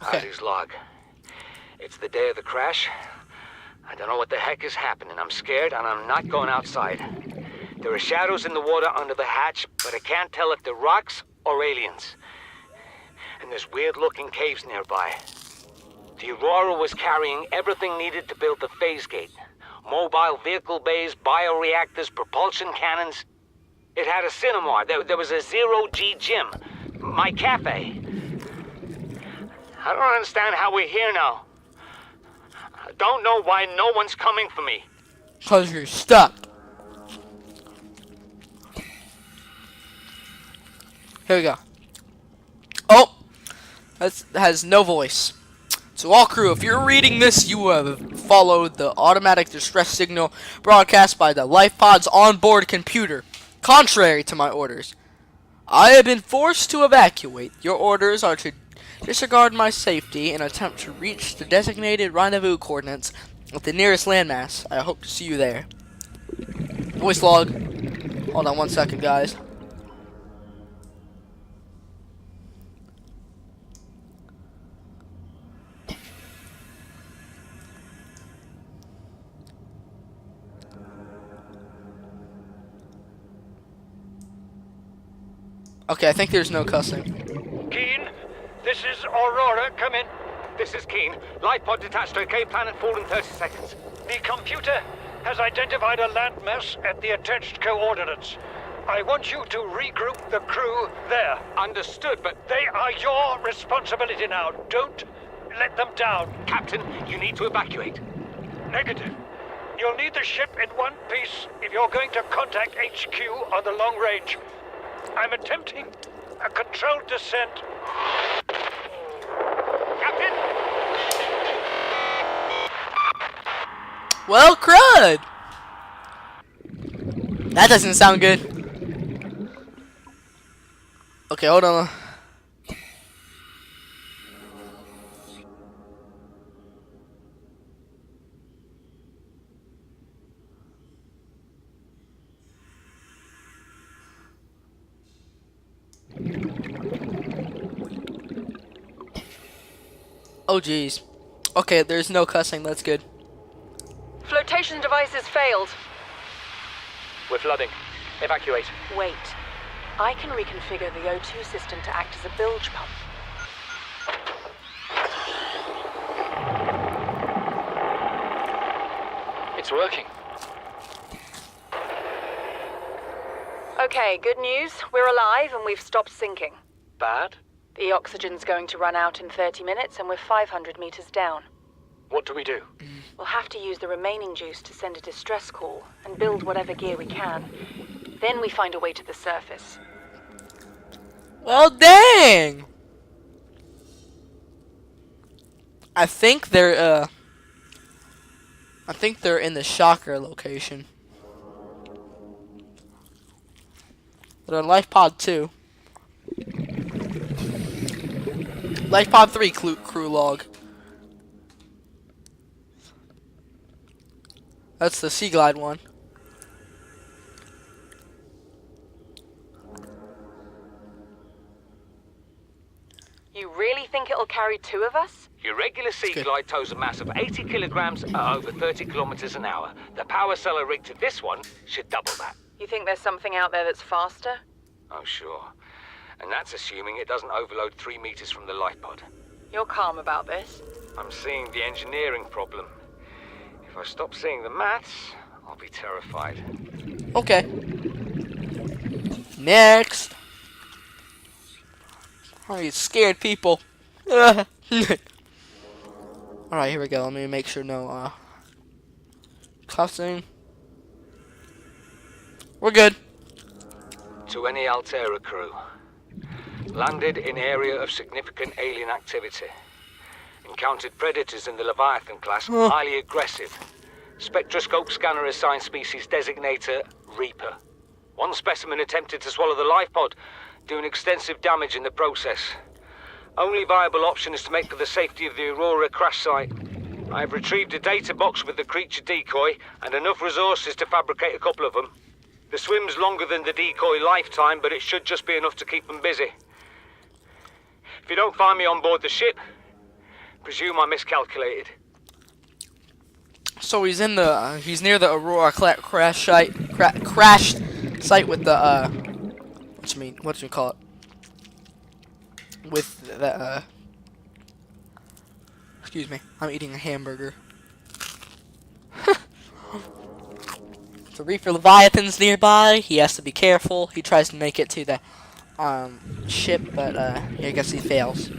Hardy's log. It's the day of the crash. I don't know what the heck is happening. I'm scared and I'm not going outside. There are shadows in the water under the hatch, but I can't tell if they're rocks or aliens. And there's weird-looking caves nearby. The Aurora was carrying everything needed to build the phase gate. Mobile vehicle bays, bioreactors, propulsion cannons. It had a cinema. There was a zero-G gym. My cafe. I don't understand how we're here now. I don't know why no one's coming for me. 'Cause you're stuck. Here we go. Oh! That has no voice. So all crew, if you're reading this, you have followed the automatic distress signal broadcast by the life pod's onboard computer, contrary to my orders. I have been forced to evacuate. Your orders are to disregard my safety and attempt to reach the designated rendezvous coordinates with the nearest landmass. I hope to see you there. Voice log. Hold on 1 second, guys. Okay, I think there's no cussing. Keen, this is Aurora. Come in. This is Keen. Life pod detached, okay? Planet fall in 30 seconds. The computer has identified a landmass at the attached coordinates. I want you to regroup the crew there. Understood, but... They are your responsibility now. Don't let them down. Captain, you need to evacuate. Negative. You'll need the ship in one piece if you're going to contact HQ on the long range. I'm attempting a controlled descent. Captain! Well, crud! That doesn't sound good. Okay, hold on. Oh, geez. Okay, there's no cussing. That's good. Flotation devices failed. We're flooding. Evacuate. Wait. I can reconfigure the O2 system to act as a bilge pump. It's working. Okay, good news. We're alive and we've stopped sinking. Bad? The oxygen's going to run out in 30 minutes and we're 500 meters down. What do we do? We'll have to use the remaining juice to send a distress call and build whatever gear we can. Then we find a way to the surface. Well, dang! I think they're in the shocker location. They're in Life Pod 2. Life Pod 3 crew log. That's the Sea Glide one. You really think it'll carry two of us? Your regular Sea good. Glide tows a mass of 80 kilograms at over 30 kilometers an hour. The power cellar rigged to this one should double that. You think there's something out there that's faster? Oh, sure. And that's assuming it doesn't overload 3 meters from the life pod. You're calm about this. I'm seeing the engineering problem. If I stop seeing the maths, I'll be terrified. Okay. Next. All right, scared people. All right, here we go. Let me make sure no cussing. We're good. To any Altera crew. Landed in area of significant alien activity. Encountered predators in the Leviathan class, highly aggressive. Spectroscope scanner assigned species designator Reaper. One specimen attempted to swallow the life pod, doing extensive damage in the process. Only viable option is to make for the safety of the Aurora crash site. I have retrieved a data box with the creature decoy and enough resources to fabricate a couple of them. The swim's longer than the decoy lifetime, but it should just be enough to keep them busy. If you don't find me on board the ship, presume I miscalculated. So he's in the he's near the Aurora crash site, crashed site with the what you call it? With the excuse me, I'm eating a hamburger. The Reaper Leviathan's nearby. He has to be careful. He tries to make it to the ship, but I guess he fails.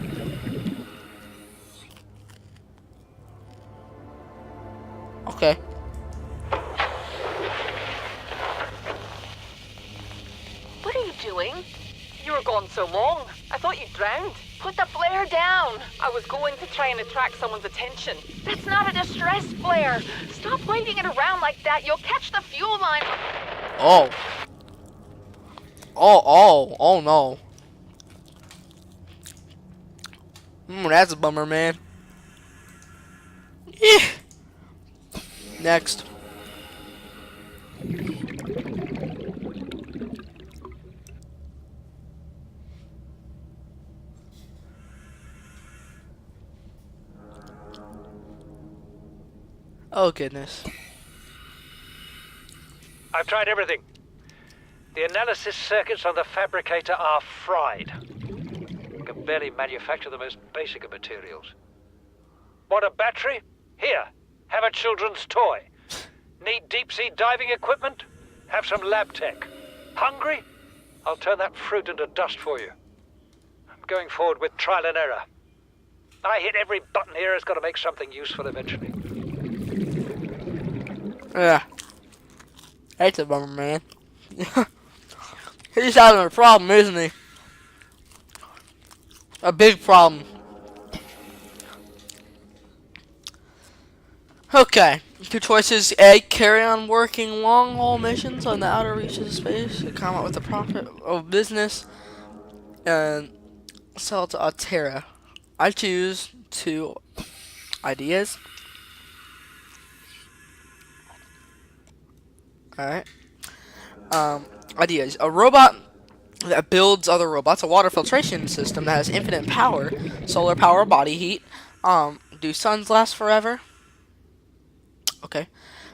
Okay. What are you doing? You were gone so long. I thought you drowned. Put the flare down. I was going to try and attract someone's attention. That's not a distress flare. Stop waving it around like that. You'll catch the fuel line. Oh. Oh no. That's a bummer, man. Yeah. Next. Oh goodness. I've tried everything. The analysis circuits on the fabricator are fried. I can barely manufacture the most basic of materials. Want a battery? Here, have a children's toy. Need deep-sea diving equipment? Have some lab tech. Hungry? I'll turn that fruit into dust for you. I'm going forward with trial and error. I hit every button here has got to make something useful eventually. Yeah. That's a bummer, man. He's having a problem, isn't he? A big problem. Okay. Two choices. A. Carry on working long-haul missions on the outer reaches of space to come out with a profit of business and sell to Altera. I choose two ideas. Alright. Ideas. A robot that builds other robots. A water filtration system that has infinite power. Solar power, body heat. Do suns last forever? Okay.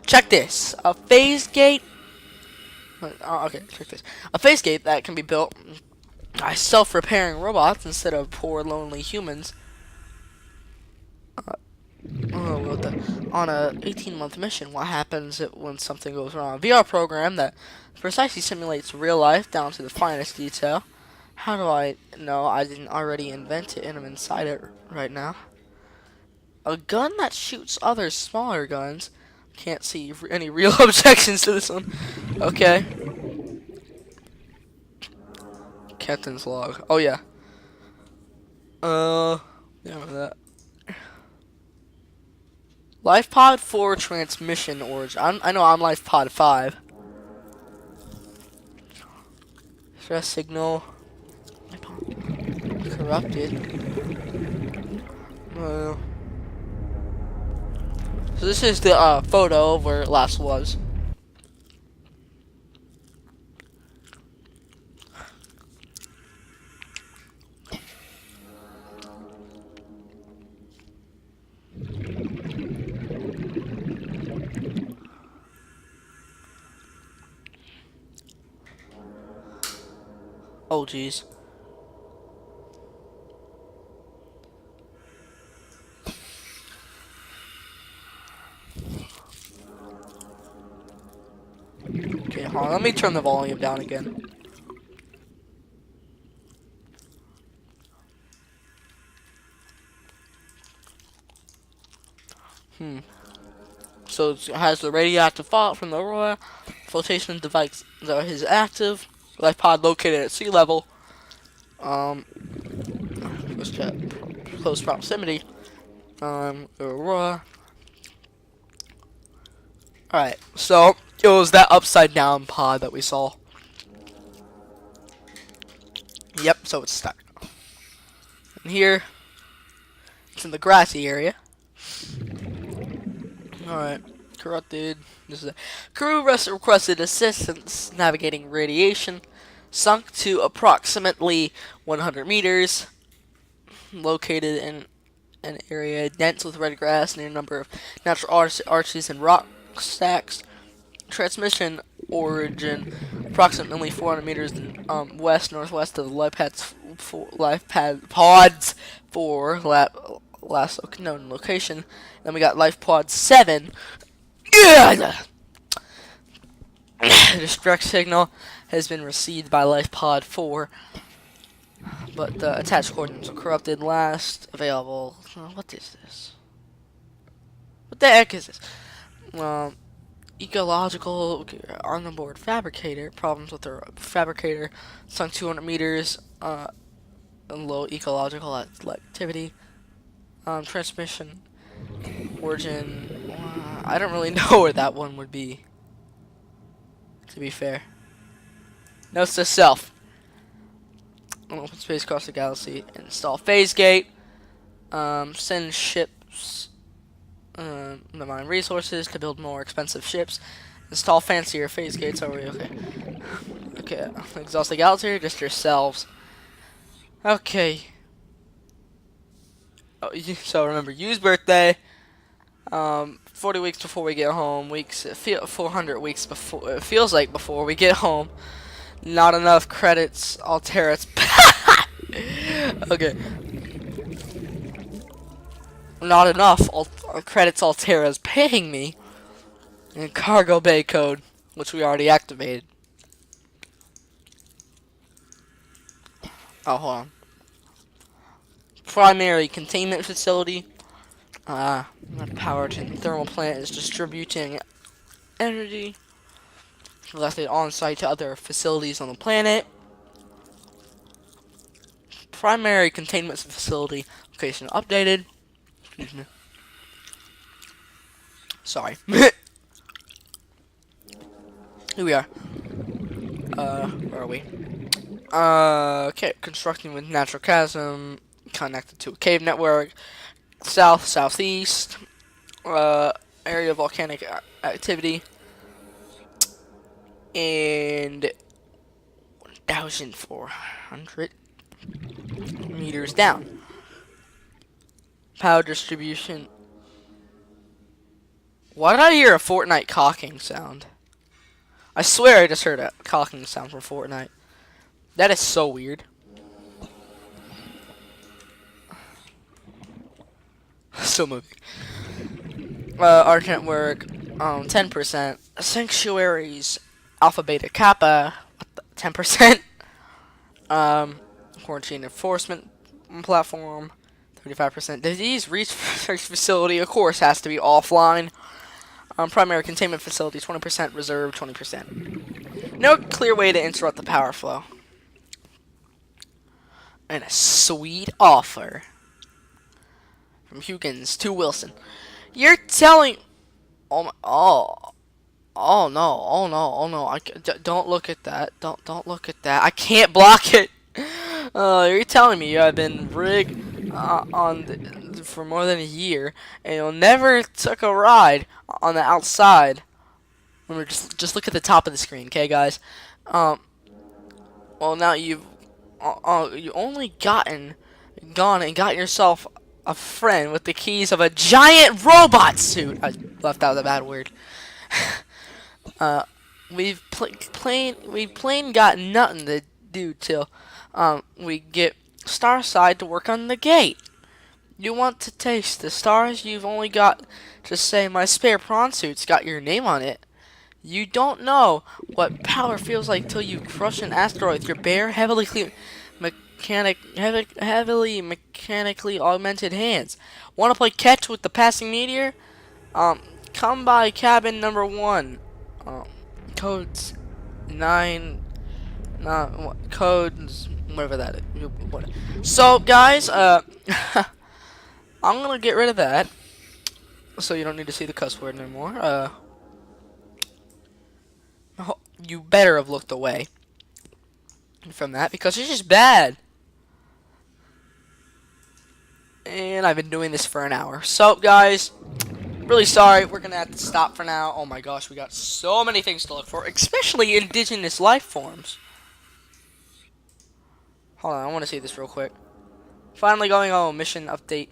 Check this. A phase gate. Okay, check this. A phase gate that can be built by self-repairing robots instead of poor, lonely humans. On a 18-month mission, what happens when something goes wrong? A VR program that precisely simulates real life down to the finest detail. How do I know I didn't already invent it and I'm inside it right now? A gun that shoots other smaller guns. Can't see any real objections to this one. Okay. Captain's log. Oh yeah. Yeah, that. LifePod 4 transmission origin. I know I'm LifePod 5. Stress signal. Corrupted. So this is the photo of where it last was. Oh jeez. Okay, hold on. Let me turn the volume down again. So it has the radioactive fallout from the Aurora. Flotation device that is active. Life pod located at sea level. Close proximity. Aurora. Alright, so it was that upside down pod that we saw. Yep, so it's stuck. And here, it's in the grassy area. Alright, corrupted. This is a crew requested assistance navigating radiation. Sunk to approximately 100 meters. Located in an area dense with red grass near a number of natural arches and rock stacks. Transmission origin approximately 400 meters west northwest of the life pods 4 last known location. Then we got life pod 7. Yeah! The distress signal has been received by Life Pod 4, but the attached coordinates are corrupted. Last available. What is this? What the heck is this? Ecological on the board fabricator. Problems with their fabricator. Sunk 200 meters. Low ecological activity. Transmission. Origin. I don't really know where that one would be, to be fair. Notes to self. Open space across the galaxy. Install phase gate. Send ships to mine resources to build more expensive ships. Install fancier phase gates. Okay. Okay. Exhaust the galaxy. Just yourselves. Okay. Oh, so remember, use birthday. 40 weeks before we get home. 400 weeks before. It feels like before we get home. Not enough credits. Alterra's. Okay. Not enough credits. Alterra's paying me. And cargo bay code, which we already activated. Oh, hold on. Primary containment facility. Power to the thermal plant is distributing energy collected on site to other facilities on the planet. Primary containment facility location updated. Excuse me. Sorry. Here we are. Where are we? Okay, constructing with natural chasm, connected to a cave network, southeast, area of volcanic activity, and 1,400 meters down. Power distribution. Why did I hear a Fortnite cocking sound? I swear I just heard a cocking sound from Fortnite. That is so weird. Still moving. Arch network, 10%. Sanctuaries, Alpha, Beta, Kappa, 10%. Quarantine enforcement platform, 35%. Disease research facility, of course, has to be offline. Primary containment facility, 20%. Reserve, 20%. No clear way to interrupt the power flow. And a sweet offer from Hugans to Wilson. You're telling... Oh no! Oh no! Don't look at that! Don't look at that! I can't block it. You're telling me you have been rigged for more than a year, and you never took a ride on the outside. Remember, just look at the top of the screen, okay, guys? Well, now you've you only gone and got yourself a friend with the keys of a giant robot suit. I left out the bad word. We've plain got nothing to do till we get Starside to work on the gate. You want to taste the stars? You've only got to say my spare prawn suit's got your name on it. You don't know what power feels like till you crush an asteroid with your bare, heavily mechanically augmented hands. Want to play catch with the passing meteor? Come by cabin number 1. Codes 9. Codes whatever that is. So guys, I'm gonna get rid of that, so you don't need to see the cuss word anymore. You better have looked away from that because it's just bad. And I've been doing this for an hour. So, guys, really sorry. We're going to have to stop for now. Oh my gosh, we got so many things to look for, especially indigenous life forms. Hold on, I want to see this real quick. Finally going home. Mission update.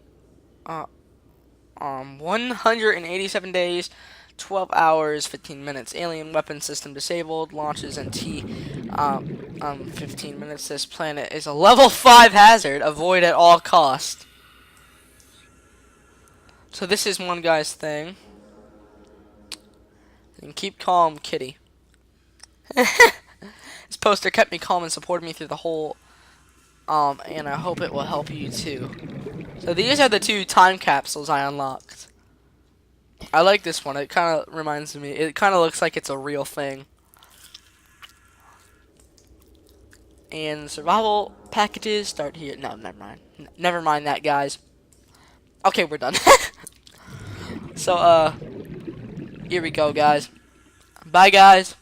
187 days. 12 hours, 15 minutes. Alien weapon system disabled. Launches in 15 minutes. This planet is a level 5 hazard. Avoid at all costs. So this is one guy's thing. And keep calm, kitty. This poster kept me calm and supported me through the whole, and I hope it will help you too. So these are the 2 time capsules I unlocked. I like this one. It kind of reminds me. It kind of looks like it's a real thing. And survival packages start here. No, never mind. Never mind that, guys. Okay, we're done. So, here we go, guys. Bye, guys.